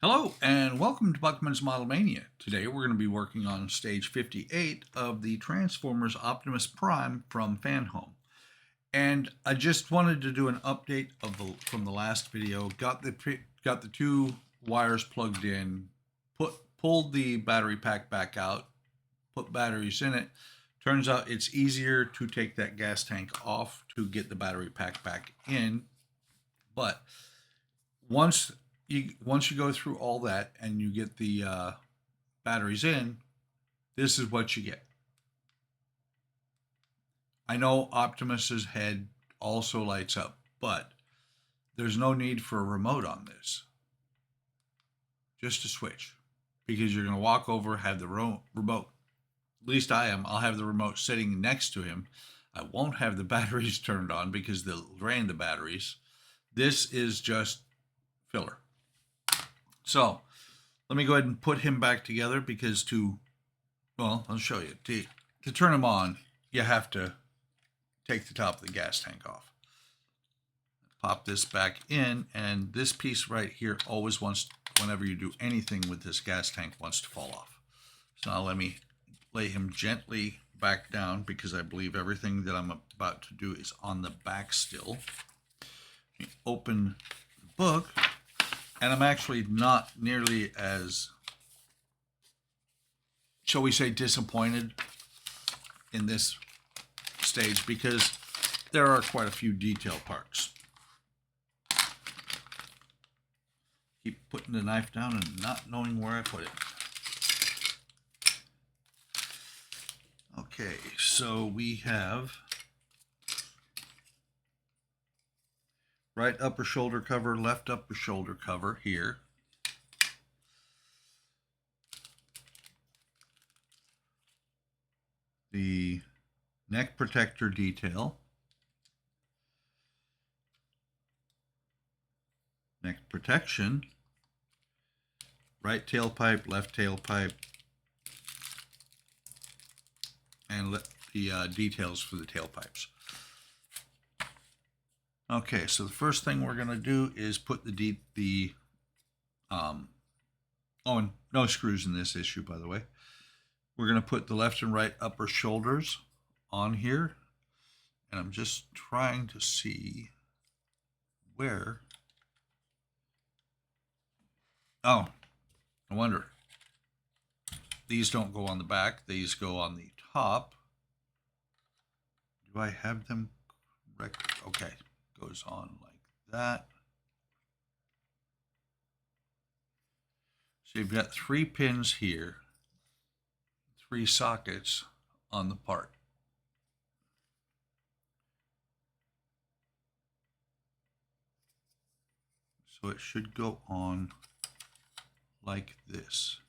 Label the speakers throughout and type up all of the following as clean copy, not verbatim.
Speaker 1: Hello and welcome to Buckman's Model Mania. Today we're going to be working on stage 58 of the Transformers Optimus Prime from Fanhome. And I just wanted to do an update of from the last video. Got the two wires plugged in, pulled the battery pack back out, put batteries in it. Turns out it's easier to take that gas tank off to get the battery pack back in. But once you go through all that and you get the batteries in, this is what you get. I know Optimus's head also lights up, but there's no need for a remote on this. Just a switch, because you're going to walk over, have the remote. At least I am. I'll have the remote sitting next to him. I won't have the batteries turned on because they'll drain the batteries. This is just filler. So let me go ahead and put him back together because I'll show you. To turn him on, you have to take the top of the gas tank off. Pop this back in, and this piece right here always whenever you do anything with this gas tank, wants to fall off. So now let me lay him gently back down because I believe everything that I'm about to do is on the back still. Let me open the book. And I'm actually not nearly as, shall we say, disappointed in this stage because there are quite a few detail parts. Keep putting the knife down and not knowing where I put it. Okay, so we have right upper shoulder cover, left upper shoulder cover here. The neck protector detail. Neck protection. Right tailpipe, left tailpipe. And the details for the tailpipes. Okay, so the first thing we're going to do is put and no screws in this issue, by the way. We're going to put the left and right upper shoulders on here. And I'm just trying to see where. Oh, no wonder. These don't go on the back. These go on the top. Do I have them correct? Okay. Goes on like that. So you've got 3 pins here, 3 sockets on the part. So it should go on like this.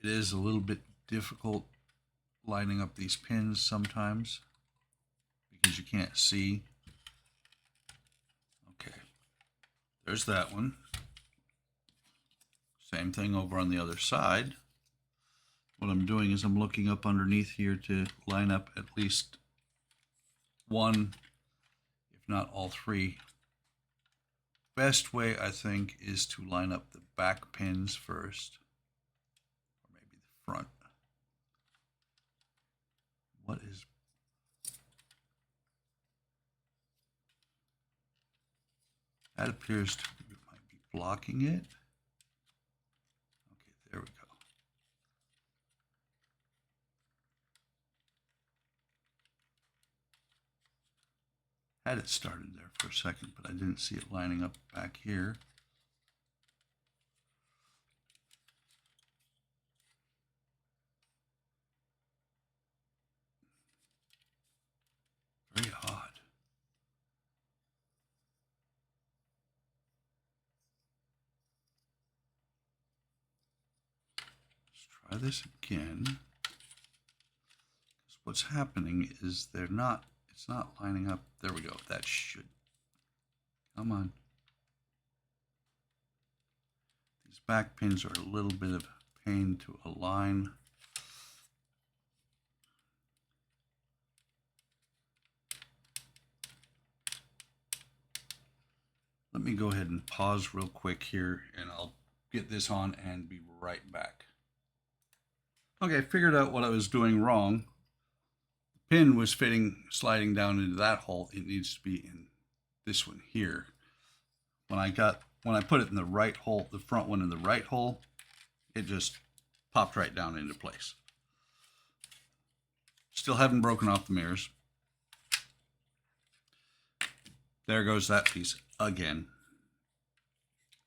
Speaker 1: It is a little bit difficult lining up these pins sometimes because you can't see. Okay, there's that one. Same thing over on the other side. What I'm doing is I'm looking up underneath here to line up at least one, if not all 3. Best way, I think, is to line up the back pins first, or maybe the front. What is... That appears to might be blocking it. Okay, there we go. Had it started there for a second, but I didn't see it lining up back here. Very odd. Try this again. What's happening is it's not lining up. There we go. That should. Come on. These back pins are a little bit of a pain to align. Let me go ahead and pause real quick here, and I'll get this on and be right back. Okay, I figured out what I was doing wrong. The pin was sliding down into that hole. It needs to be in this one here. When I put it in the right hole, the front one in the right hole, it just popped right down into place. Still haven't broken off the mirrors. There goes that piece again.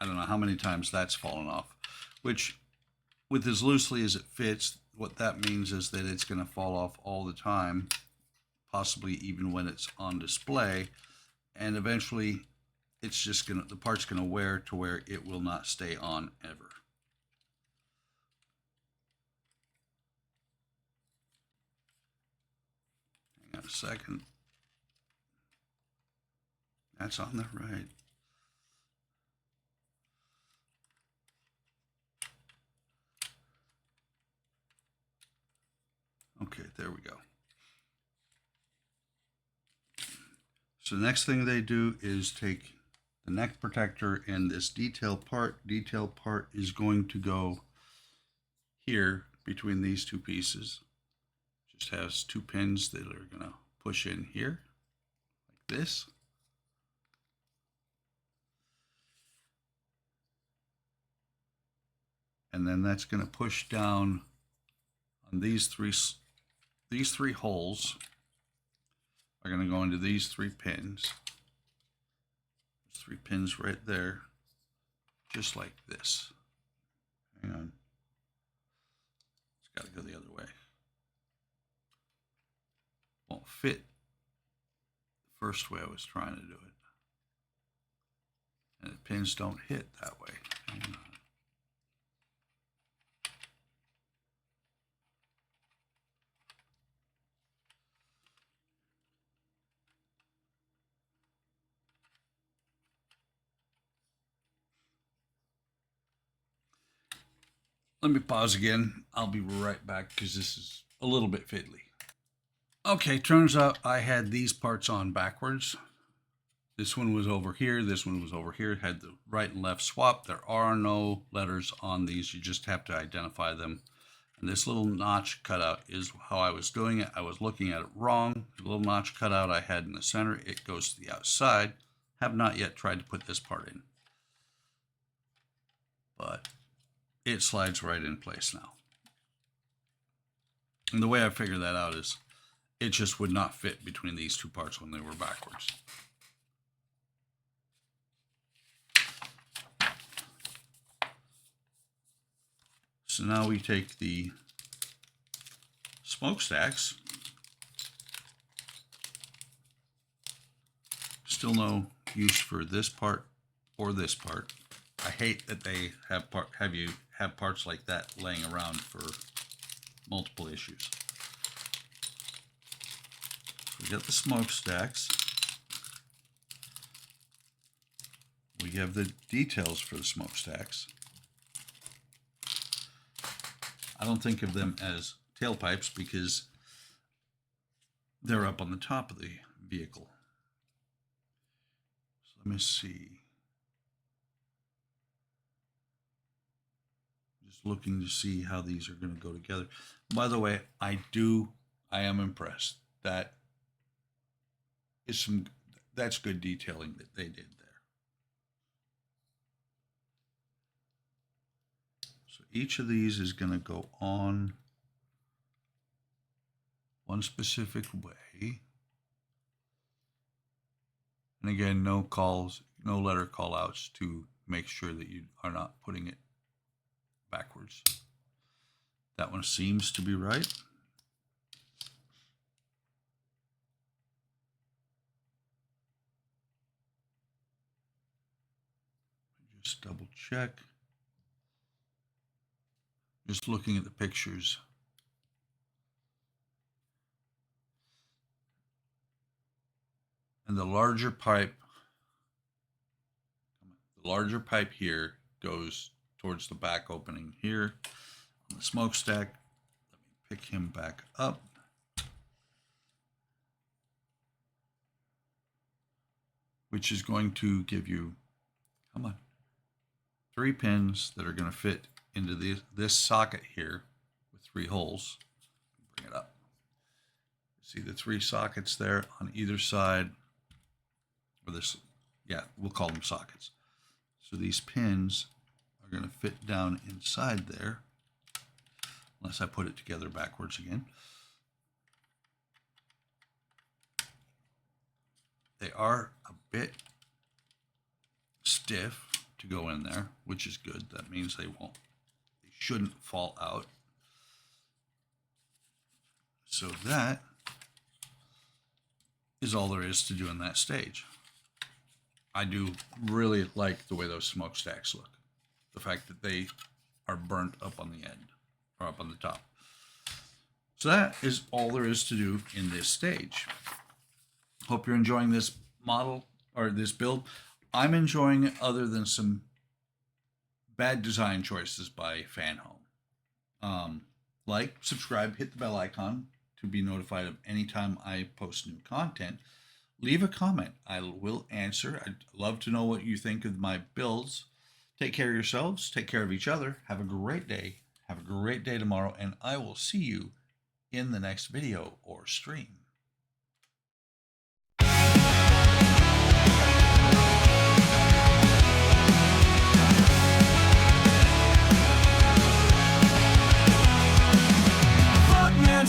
Speaker 1: I don't know how many times that's fallen off, which with as loosely as it fits, what that means is that it's going to fall off all the time, possibly even when it's on display, and eventually it's just the part's going to wear to where it will not stay on ever. Hang on a second. That's on there right. Okay, there we go. So the next thing they do is take the neck protector and this detail part. Detail part is going to go here between these two pieces. Just has two pins that are going to push in here like this. And then that's going to push down on these three holes are going to go into these three pins. There's three pins right there, just like this. Hang on. It's got to go the other way. Won't fit the first way I was trying to do it. And the pins don't hit that way. Hang on. Let me pause again. I'll be right back because this is a little bit fiddly. Okay, turns out I had these parts on backwards. This one was over here. This one was over here. It had the right and left swap. There are no letters on these. You just have to identify them. And this little notch cutout is how I was doing it. I was looking at it wrong. The little notch cutout I had in the center, it goes to the outside. Have not yet tried to put this part in, but it slides right in place now. And the way I figured that out is it just would not fit between these two parts when they were backwards. So now we take the smokestacks. Still no use for this part or this part. I hate that they have parts like that laying around for multiple issues. We got the smokestacks. We have the details for the smokestacks. I don't think of them as tailpipes because they're up on the top of the vehicle. So let me see. Just looking to see how these are going to go together. By the way, I am impressed. That's good detailing that they did there. So each of these is going to go on one specific way. And again, no letter call outs to make sure that you are not putting it backwards. That one seems to be right. Just double check. Just looking at the pictures. And the larger pipe here goes towards the back opening here on the smokestack. Let me pick him back up. Which is going to give you Come on. 3 pins that are going to fit into this socket here with 3 holes. Bring it up. See the 3 sockets there on either side. Or this, yeah, we'll call them sockets. So these pins are going to fit down inside there. Unless I put it together backwards again. They are a bit stiff to go in there, which is good. That means they shouldn't fall out. So that is all there is to do in that stage. I do really like the way those smokestacks look. The fact that they are burnt up on the end, or up on the top. So that is all there is to do in this stage. Hope you're enjoying this model, or this build. I'm enjoying it, other than some bad design choices by Fanhome. Like, subscribe, hit the bell icon to be notified of any time I post new content. Leave a comment. I will answer. I'd love to know what you think of my builds. Take care of yourselves. Take care of each other. Have a great day. Have a great day tomorrow, and I will see you in the next video or stream.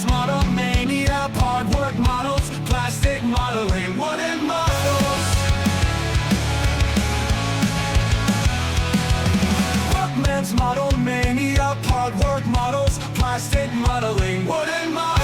Speaker 2: Model mania, hard work models, plastic modeling, wooden models. Workman's model mania, hard work models, plastic modeling, wooden models.